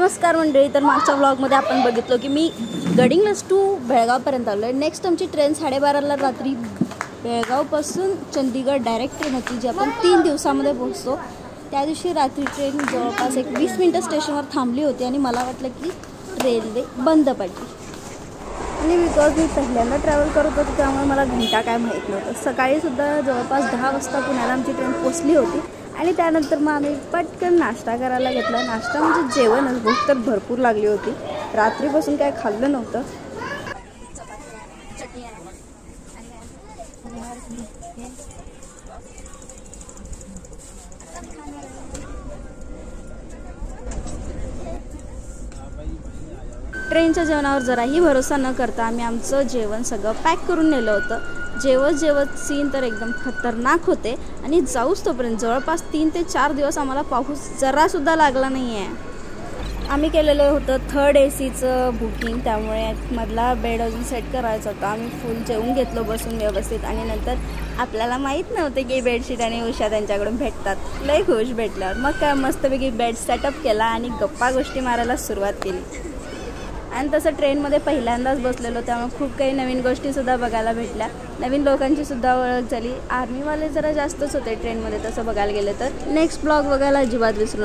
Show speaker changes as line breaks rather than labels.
नमस्कार मंडळी. तर मागच्या व्लॉगमध्ये आपण बघितलं की मी गडिंग्लज टू बेळगावपर्यंत आलो आहे. नेक्स्ट आमची ट्रेन 12:30ला रात्री बेळगावपासून चंदीगड डायरेक्ट ट्रेन होती, जी आपण 3 दिवसामध्ये पोहोचतो. त्या दिवशी रात्री ट्रेन जवळपास एक 20 मिनटं स्टेशनवर थांबली होती आणि मला वाटलं की रेल्वे बंद पडली. आणि बिकॉज मी पहिल्यांदा ट्रॅव्हल करत होते त्यामुळे मला घंटा काय माहीत नव्हतं. सकाळीसुद्धा जवळपास 10 वाजता पुण्याला आमची ट्रेन पोचली होती आणि त्यानंतर मग आम्ही पटकन नाश्ता करायला घेतला. नाश्ता म्हणजे जेवणच, भूक तर भरपूर लागली होती. रात्रीपासून काय खाल्लं नव्हतं. ट्रेनच्या जेवणावर जराही भरोसा न करता आम्ही आमचं जेवण सगळं पॅक करून नेलं होतं. जेवत सीन तर एकदम खतरनाक होते आणि जाऊच तोपर्यंत जवळपास 3 ते 4 दिवस आम्हाला पाऊस जरासुद्धा लागला नाही आहे. आम्ही केलेलं होतं 3rd ACचं बुकिंग, त्यामुळे मधला बेड अजून सेट करायचा होता. आम्ही फुल जेवून घेतलो बसून व्यवस्थित आणि नंतर आपल्याला माहीत नव्हते की बेडशीट आणि उषा त्यांच्याकडून भेटतात. लय खुश भेटल्यावर मग काय मस्तपैकी बेड सेटअप केला आणि गप्पा गोष्टी मारायला सुरुवात केली. आणि तसं ट्रेनमध्ये पहिल्यांदाच बसलेलो त्यामुळे खूप काही नवीन गोष्टीसुद्धा बघायला भेटल्या. नवीन लोकांचीसुद्धा ओळख झाली. आर्मीवाले जरा जास्तच होते ट्रेनमध्ये तसं बघायला गेलं तर. नेक्स्ट ब्लॉग बघायला अजिबात विसरू नका.